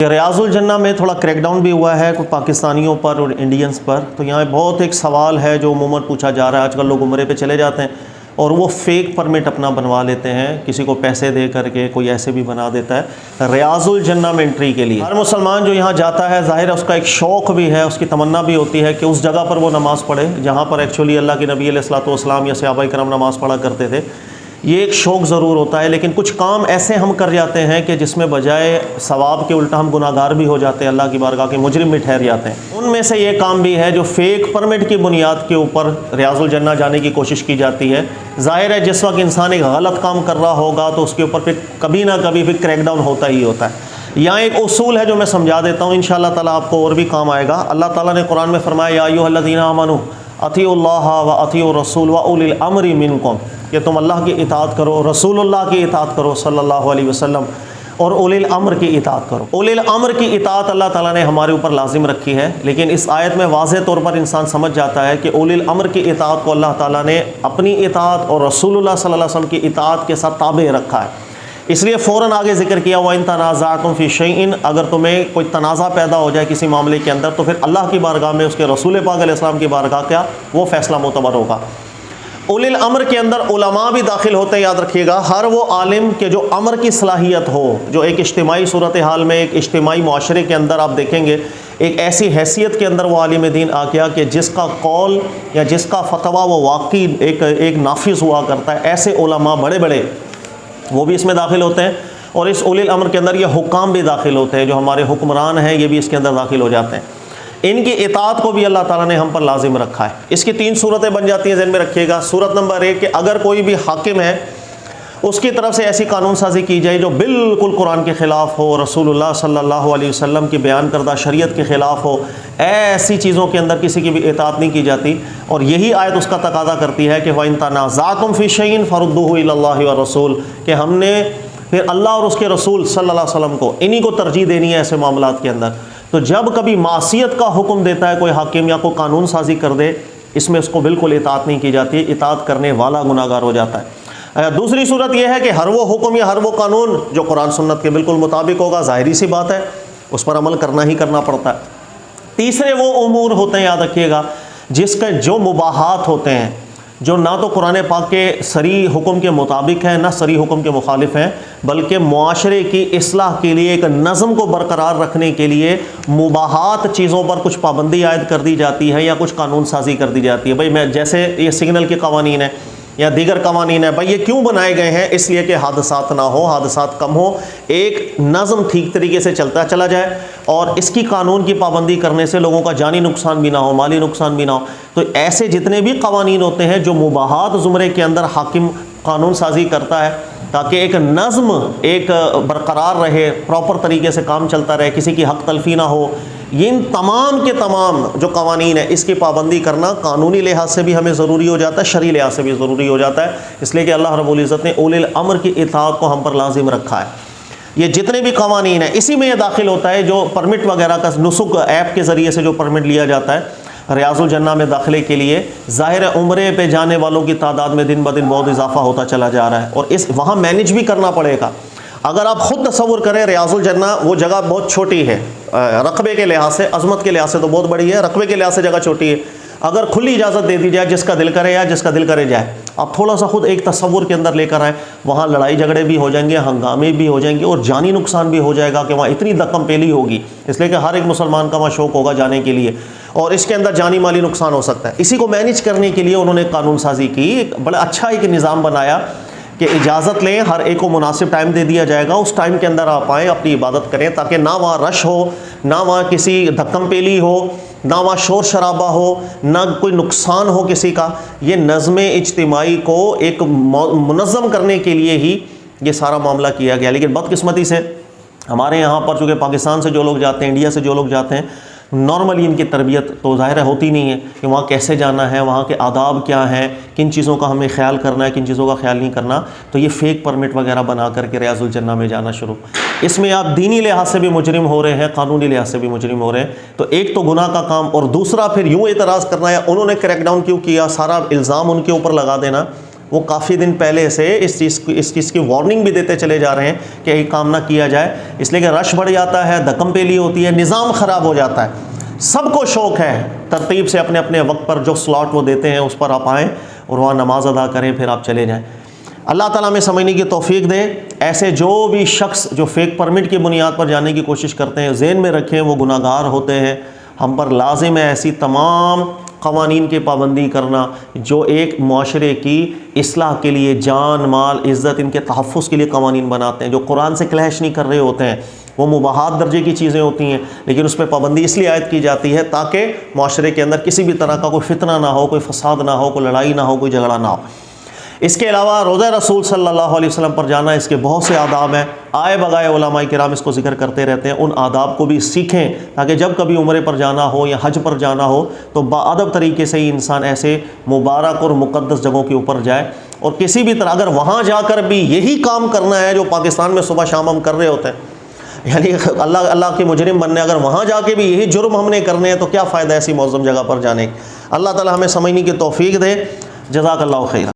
रियाजुल जन्ना में थोड़ा क्रैकडाउन भी हुआ है कुछ पाकिस्तानियों पर और इंडियंस पर। तो यहाँ बहुत एक सवाल है जो अमूमन पूछा जा रहा है। आजकल लोग उम्रे पे चले जाते हैं और वो फ़ेक परमिट अपना बनवा लेते हैं, किसी को पैसे दे करके, कोई ऐसे भी बना देता है रियाजुल जन्ना में एंट्री के लिए। हर मुसलमान जो यहाँ जाता है ज़ाहिर है उसका एक शौक़ भी है, उसकी तमन्ना भी होती है कि उस जगह पर वो नमाज़ पढ़े जहाँ पर एक्चुअली अल्लाह के नबी अलैहिस्सलातु वस्सलाम या सहाबा किराम नमाज़ पढ़ा करते थे। ये एक शौक़ ज़रूर होता है, लेकिन कुछ काम ऐसे हम कर जाते हैं कि जिसमें बजाय सवाब के उल्टा हम गुनाहगार भी हो जाते हैं, अल्लाह की बारगाह के मुजरिम भी ठहर जाते हैं। उनमें से ये काम भी है जो फ़ेक परमिट की बुनियाद के ऊपर रियाजुल जन्ना जाने की कोशिश की जाती है। ज़ाहिर है जिस वक्त इंसान एक गलत काम कर रहा होगा तो उसके ऊपर फिर कभी ना कभी फिर क्रैकडाउन होता ही होता है। यहाँ एक उसूल है जो मैं समझा देता हूँ, इंशाअल्लाह ताला आपको और भी काम आएगा। अल्लाह ताला ने कुरान में फरमाया या अय्युहल्लज़ीना आमनू अतीउल्लाह व अतीउर रसूल व उलिल अम्रि मिनकुम, कि तुम अल्लाह की इताअत करो, रसूलुल्लाह की इताअत करो सल्लल्लाहु अलैहि वसल्लम, और उलिल अम्र की इताअत करो। उलिल अम्र की इताअत अल्लाह ताला ने हमारे ऊपर लाजिम रखी है, लेकिन इस आयत में वाज़ेह तौर पर इंसान समझ जाता है कि उलिल अम्र की इताअत को अल्लाह ताला ने अपनी इताअत और रसूलुल्लाह सल्लल्लाहु अलैहि वसल्लम की इताअत के साथ ताबे रखा है। इसलिए फ़ौरन आगे जिक्र किया व इन तनाज़अतुम फ़ी शैइन, अगर तुम्हें कोई तनाज़ा पैदा हो जाए किसी मामले के अंदर तो फिर अल्लाह की बारगाह में उसके रसूल पाक अलैहिस्सलाम की बारगाह क्या वो फ़ैसला मोतबर होगा। उलिल अम्र के अंदर उलमा भी दाखिल होते हैं, याद रखिएगा। हर वो आलिम के जो अमर की सलाहियत हो, जो एक इज्तिमाई सूरत हाल में एक इज्तिमाई मुआशरे के अंदर आप देखेंगे एक ऐसी हैसियत के अंदर वो आलिम दीन आ गया कि जिसका कौल या जिसका फतवा वो वाकई एक नाफिज हुआ करता है। ऐसे उलमा बड़े बड़े वो भी इसमें दाखिल होते हैं, और इस उलिल अम्र के अंदर ये हुक्काम भी दाखिल होते हैं, जो हमारे हुक्मरान हैं ये भी इसके अंदर दाखिल हो जाते हैं। इनकी इताअत को भी अल्लाह ताला ने हम पर लाजिम रखा है। इसकी 3 सूरतें बन जाती हैं, ज़हन में रखिएगा। सूरत नंबर 1 कि अगर कोई भी हाकिम है उसकी तरफ से ऐसी कानून साजी की जाए जो बिल्कुल कुरान के ख़िलाफ़ हो, रसूलुल्लाह सल्लल्लाहु अलैहि वसल्लम की बयान करदा शरीयत के ख़िलाफ़ हो, ऐसी चीज़ों के अंदर किसी की भी इताअत नहीं की जाती। और यही आयत उसका तकाज़ा करती है कि व इन तनाज़अतुम फ़ी शैइन फरुद्दूहु इलल्लाहि व रसूल, कि हमने फिर अल्लाह और उसके रसूल सल्लल्लाहु अलैहि वसल्लम को इन्हीं को तरजीह देनी है ऐसे मामलात के अंदर। तो जब कभी मासियत का हुक्म देता है कोई हाकिम या कोई कानून साजी कर दे, इसमें उसको बिल्कुल इताअत नहीं की जाती, इताअत करने वाला गुनाहगार हो जाता है। दूसरी सूरत यह है कि हर वो हुक्म या हर वो कानून जो कुरान सुन्नत के बिल्कुल मुताबिक होगा, ज़ाहिरी सी बात है उस पर अमल करना ही करना पड़ता है। तीसरे वो उमूर होते हैं, याद रखिएगा, जिसके जो मुबाहात होते हैं, जो ना तो कुरान पाक के सरी हुक्म के मुताबिक हैं ना सरी हुक्म के मुखालिफ हैं, बल्कि मुआशरे की इस्लाह के लिए, एक नज़म को बरकरार रखने के लिए मुबाहात चीज़ों पर कुछ पाबंदी आयद कर दी जाती है या कुछ कानून साजी कर दी जाती है। भाई मैं जैसे ये सिग्नल के कवानीन है या दीगर कवानीन है, भाई ये क्यों बनाए गए हैं? इसलिए कि हादसात ना हो, हादसात कम हो, एक नज़म ठीक तरीके से चलता चला जाए, और इसकी कानून की पाबंदी करने से लोगों का जानी नुकसान भी ना हो, माली नुकसान भी ना हो। तो ऐसे जितने भी कवानीन होते हैं जो मुबाहात ज़ुमरे के अंदर हाकिम कानून साजी करता है ताकि एक नज़म एक बरकरार रहे, प्रॉपर तरीके से काम चलता रहे, किसी की हक़ तलफ़ी ना हो, इन तमाम के तमाम जो कवानीन है इसकी पाबंदी करना कानूनी लिहाज से भी हमें ज़रूरी हो जाता है, शरई लिहाज से भी ज़रूरी हो जाता है। इसलिए कि अल्लाह रब्बुल इज़्ज़त ने उलिल अम्र की इताअत को हम पर लाजिम रखा है। ये जितने भी कवानीन है इसी में यह दाखिल होता है, जो परमिट वगैरह का नुसुक ऐप के ज़रिए से जो परमिट लिया जाता है रियाजुल जन्ना में दाखिले के लिए, ज़ाहिर है उम्रे पे जाने वालों की तादाद में दिन ब दिन बहुत इजाफा होता चला जा रहा है, और इस वहाँ मैनेज भी करना पड़ेगा। अगर आप ख़ुद तसव्वुर करें रियाजुल जन्ना वो जगह बहुत छोटी है, रकबे के लिहाज से, अज़मत के लिहाज से तो बहुत बड़ी है, रकबे के लिहाज से जगह छोटी है। अगर खुली इजाज़त दे दी जाए जिसका दिल करे या जिसका दिल करे जाए, आप थोड़ा सा खुद एक तसव्वुर के अंदर लेकर आए, वहाँ लड़ाई झगड़े भी हो जाएंगे, हंगामे भी हो जाएंगे, और जानी नुकसान भी हो जाएगा कि वहाँ इतनी दक्कम पेली होगी। इसलिए कि हर एक मुसलमान का वहाँ शौक़ होगा जाने के लिए, और इसके अंदर जानी माली नुकसान हो सकता है। इसी को मैनेज करने के लिए उन्होंने कानून साजी की, बड़ा अच्छा एक निज़ाम बनाया कि इजाज़त लें, हर एक को मुनासिब टाइम दे दिया जाएगा, उस टाइम के अंदर आप आएँ, अपनी इबादत करें, ताकि ना वहाँ रश हो, ना वहाँ किसी धक्कम पेली हो, ना वहाँ शोर शराबा हो, ना कोई नुकसान हो किसी का। ये नज़्म इज्तिमाई को एक मुनज़्ज़म करने के लिए ही ये सारा मामला किया गया। लेकिन बदकिस्मती से हमारे यहाँ पर चूँकि पाकिस्तान से जो लोग जाते हैं, इंडिया से जो लोग जाते हैं, नॉर्मली इनकी तरबियत तो ज़ाहिर होती नहीं है कि वहाँ कैसे जाना है, वहाँ के आदाब क्या हैं, किन चीज़ों का हमें ख्याल करना है, किन चीज़ों का ख्याल नहीं करना। तो ये फ़ेक परमिट वगैरह बना करके रियाजुल जन्ना में जाना शुरू, इसमें आप दीनी लिहाज से भी मुजरिम हो रहे हैं, कानूनी लिहाज से भी मुजरिम हो रहे हैं। तो एक तो गुनाह का काम, और दूसरा फिर यूँ एतराज़ करना है उन्होंने क्रैकडाउन क्यों किया, सारा इल्ज़ाम उनके ऊपर लगा देना। वो काफ़ी दिन पहले से इस चीज़ की वार्निंग भी देते चले जा रहे हैं कि यही काम ना किया जाए, इसलिए कि रश बढ़ जाता है, धक्कम पेली होती है, निज़ाम ख़राब हो जाता है। सबको शौक़ है तरतीब से अपने अपने वक्त पर जो स्लॉट वो देते हैं उस पर आप आएँ और वहाँ नमाज अदा करें, फिर आप चले जाएँ। अल्लाह ताला हमें समझने की तौफीक दे। ऐसे जो भी शख्स जो फ़ेक परमिट की बुनियाद पर जाने की कोशिश करते हैं, ज़हन में रखें वो गुनाहगार होते हैं। हम पर लाजिम है ऐसी तमाम क़वानीन की पाबंदी करना जो एक माशरे की इस्लाह के लिए, जान माल इज़्ज़त इनके तहफ़्फ़ुज़ के लिए क़वानीन बनाते हैं, जो कुरान से क्लैश नहीं कर रहे होते हैं। वो मुबाहात दर्जे की चीज़ें होती हैं, लेकिन उस पर पाबंदी इसलिए आयद की जाती है ताकि माशरे के अंदर किसी भी तरह का कोई फितना ना हो, कोई फसाद ना हो, कोई लड़ाई ना हो, कोई झगड़ा ना हो। इसके अलावा रोज़ा रसूल सल्लल्लाहु अलैहि वसल्लम पर जाना, इसके बहुत से आदाब हैं। आए बगाए उलमाए किराम इसको ज़िक्र करते रहते हैं। उन आदाब को भी सीखें ताकि जब कभी उम्रे पर जाना हो या हज पर जाना हो तो बाअदब तरीके से ही इंसान ऐसे मुबारक और मुक़द्दस जगहों के ऊपर जाए। और किसी भी तरह अगर वहाँ जाकर भी यही काम करना है जो पाकिस्तान में सुबह शाम हम कर रहे होते हैं, यानी अल्लाह के मुजरिम बनने, अगर वहाँ जाके भी यही जुर्म हमने करने हैं तो क्या फ़ायदा ऐसी मौज़म जगह पर जाने। अल्लाह ताला हमें समझने की तौफीक दे। जज़ाकल्लाहु खैर।